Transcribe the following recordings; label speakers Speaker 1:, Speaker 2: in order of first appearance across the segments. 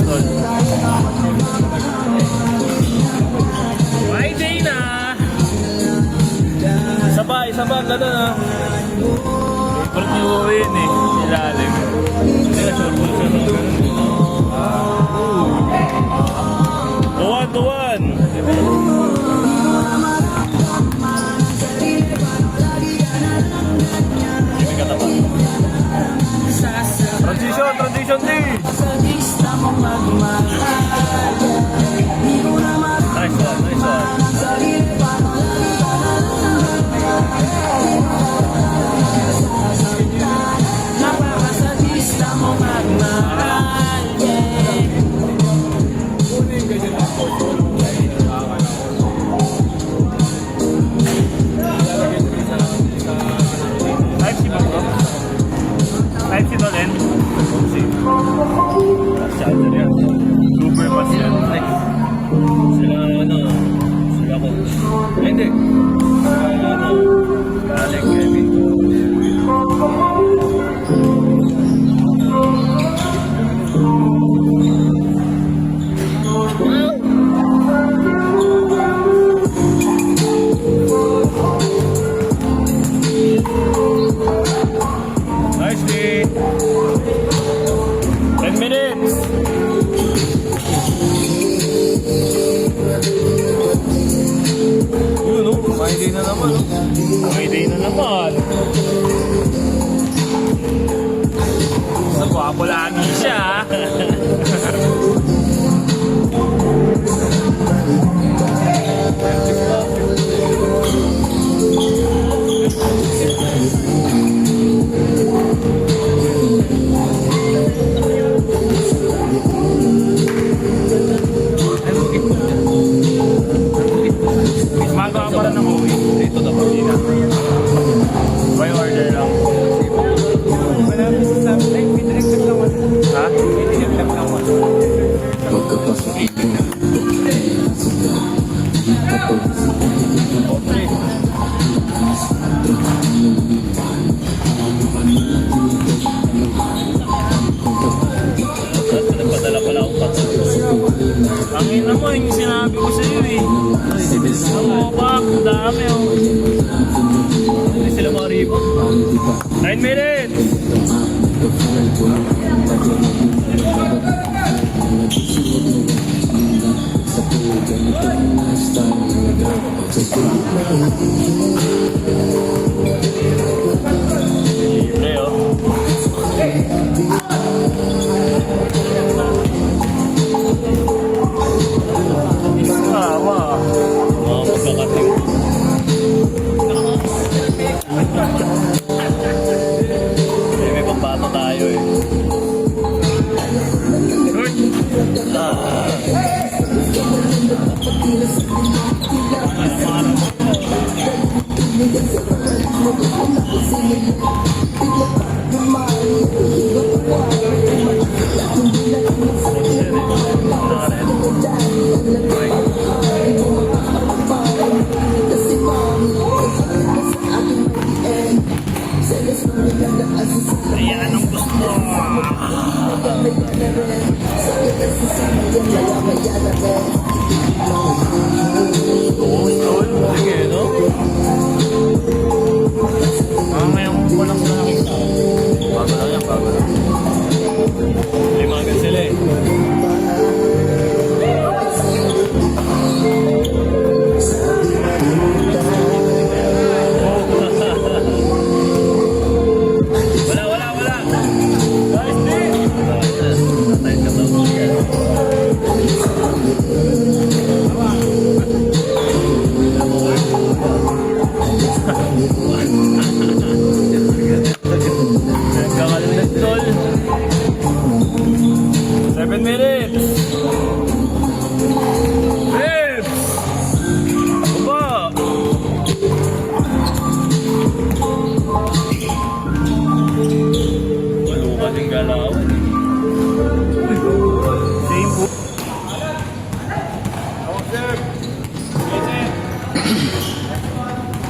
Speaker 1: tol. Friday na! Isa pa, gano'n ha. Favorite ni Uwe yun eh, ilalim. Teka, sure, Tuwan! Transition D! Nice one. Type C to din? Charger yan. Super pass yan. Sila sila ko. Hindi. Galing Kevin. Nice day. 10 minutes. Yun o, may day na naman o. May day na naman. Sa gwapo lagi siya. Magawa pa rin ng uwi. Dito na pagkina. By order lang. Ha? Okay. Nagpadala pala akong patso. Ang ina mo, yung sinabi ko sa iyo eh. Ang pak, dami oh. Hindi sila makaribot. 9 minutes! Libre oh. Tama. Mga magkakating. May pambato tayo eh. Ayan ang gusto mo. Sige, no? Ngayon ko lang sila nakita. Bago lang yan, bago lang. Limagan sila eh. Nagkakalit tol. 7 minutes. Lips. Baba. Maluka din galaw. Same po.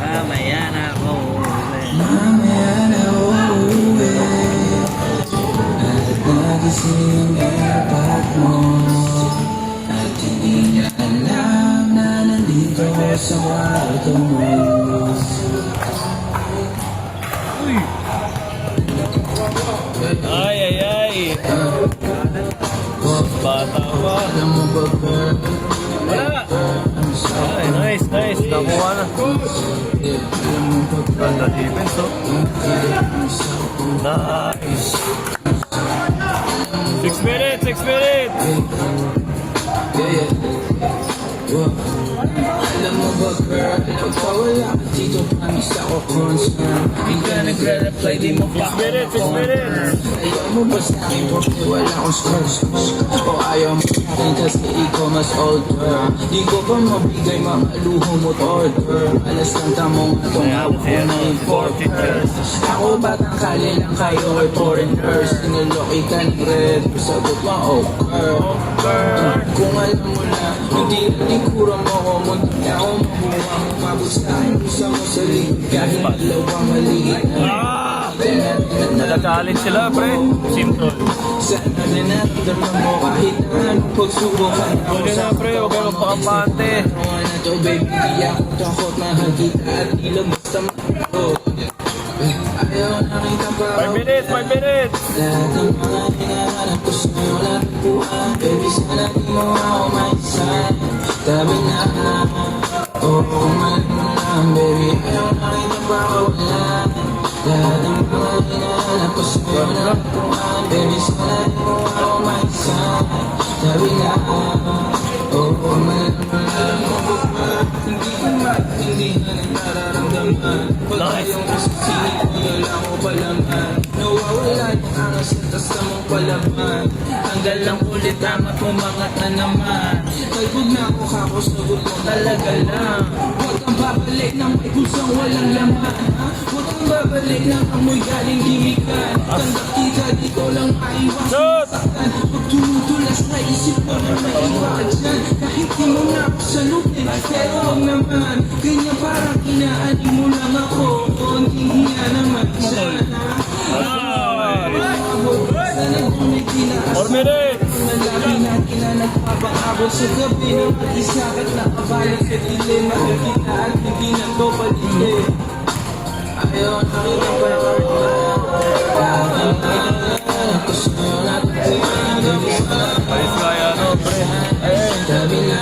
Speaker 2: Mamaya na ako uwi.
Speaker 3: At nagising ang airpot mo.
Speaker 1: Bata pa. Wala. Ay, nice, nice. Nakuha na. Ganda defense, oh. Nice. 6 minutes, 6 minutes.
Speaker 3: Alam mo ba girl, pagkawala ka dito, promise ako concern. Di ka nagre-reply, di mo pa
Speaker 1: 6 minutes, 6 minutes.
Speaker 3: ayaw mo ba sa'kin porque wala akong scratch. O ayaw mo sa'kin kasi ikaw mas older. Di ko pa mabigay mga luho mo't order. Alas ng tamong atong hawak ko na yung 40 years. Ako batang kali lang kayo or foreigners. Sinuloki ka ng red, sagot mo oh girl. Kung alam mo na, hindi nalikura mo ko. Munti ako mabuha mo, mabot sa'kin. Gusto mo sa ligid kahit dalawang maliit na.
Speaker 1: Nagagalit sila, pre. Simple.
Speaker 3: Sana na naramdaman mo kahit na anong pagsubok.
Speaker 1: Huli na, pre. Huwag kayo magpakampante.
Speaker 3: Ano na to baby, di ako takot. Mahal kita at di lang basta makito. Ayaw na kita pa
Speaker 1: 5 minutes, 5 minutes.
Speaker 3: lahat ng mga hinahanap ko sa'yo natagpuan. Baby, sana di mo ako maisan. Tabi na oo, kumalit mo lang baby. Ayaw na kita pa kawalan. Lahat ng mga hinahanap ko sa'yo natagpuan. Baby, sana di mo ako maisan. Tabi na oo, kumalit mo lang. Hindi ko maintindihan ang nararamdaman. Pag ayong nasasingit ko, wala ko palaman. Nawawala yung angas at tasta mong palaman. Tanggal lang ulit ang at umangat na naman. Talbog na ako kakusagot mo talaga lang. Huwag kang babalik ng may pusang walang laman. Huwag kang babalik ng amoy galing gimikan. Tanggap kita dito lang maiwas
Speaker 1: Shoot!
Speaker 3: saktan. Pag tumutulas na isip ko na may iba ka dyan. Kahit di mo na ako salutin, pero huwag naman. Ganyan parang inaani mo lang ako. Konting hiya naman sana.
Speaker 1: 4 minutes.
Speaker 3: Malabi natin na nagpapakabot sa gabi ng mag-isa at nakabalot sa dilim. Makikita at hindi na to paligid. Ayaw na rin ang gusto nyo natin
Speaker 1: Palis kaya, no, pre.
Speaker 3: tabi na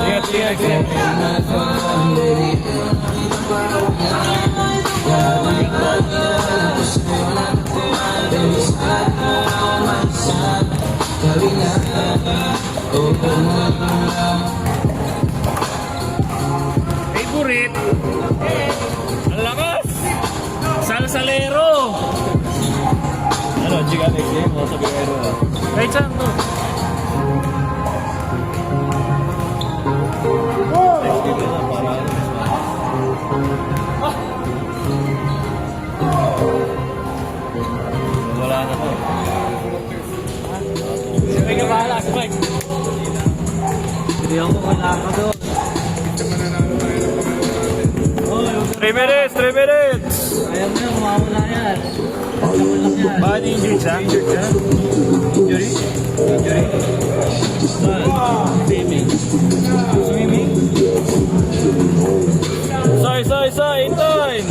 Speaker 1: Ingat, ingat, ingat.
Speaker 3: baby. Gusto nyo natin baby, sana ako maisan. Tabi na
Speaker 1: Favorite. Ang lakas. Salsalero. Ano, Giga next game? Mga sabi kayo na. Kahit saan to? Next game na para wala na to. Sige ka bahala, Spike.
Speaker 2: Hindi ako wala ka doon.
Speaker 1: 3 minutes, 3 minutes.
Speaker 2: Ayaw mo yan, mawawala yan. Ako lang yan.
Speaker 1: Bakit injured siya? Injured siya? Injury? Injury? Swimming. Swimming? Say, time!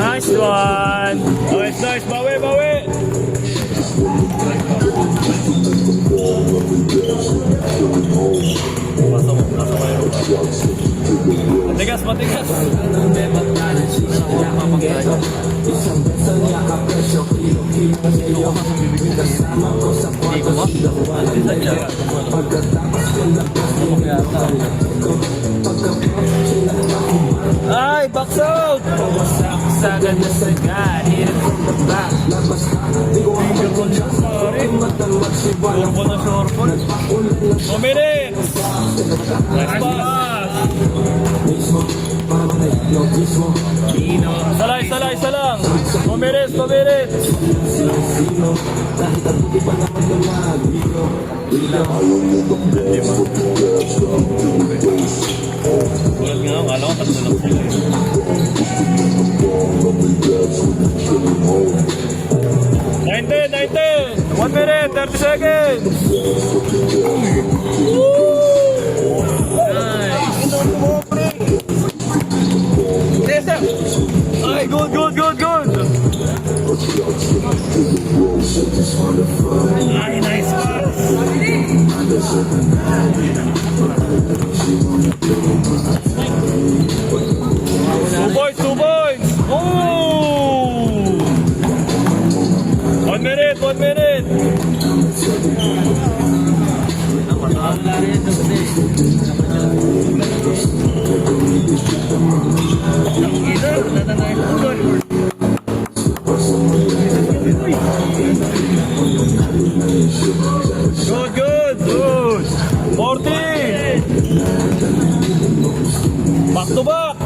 Speaker 1: Nice one! Nice, bawi! Matigas! Ay, box out! Sagad na sagad, hit it from the back. Finger ko na, sorry. Shortfall na shortfall. 2 minutes! Nice pass! Isa lang! 2 minutes! Ulat nga ako, kala ko tatlo lang sila. 19! 1 minute, 30 seconds! Nice! Ay, good! Ay, nice pass. 2 points. Oh! 1 minute.
Speaker 2: Wala rin ito kasi. Ang ina, natanay ko doon.
Speaker 1: Good. 40. Back to back.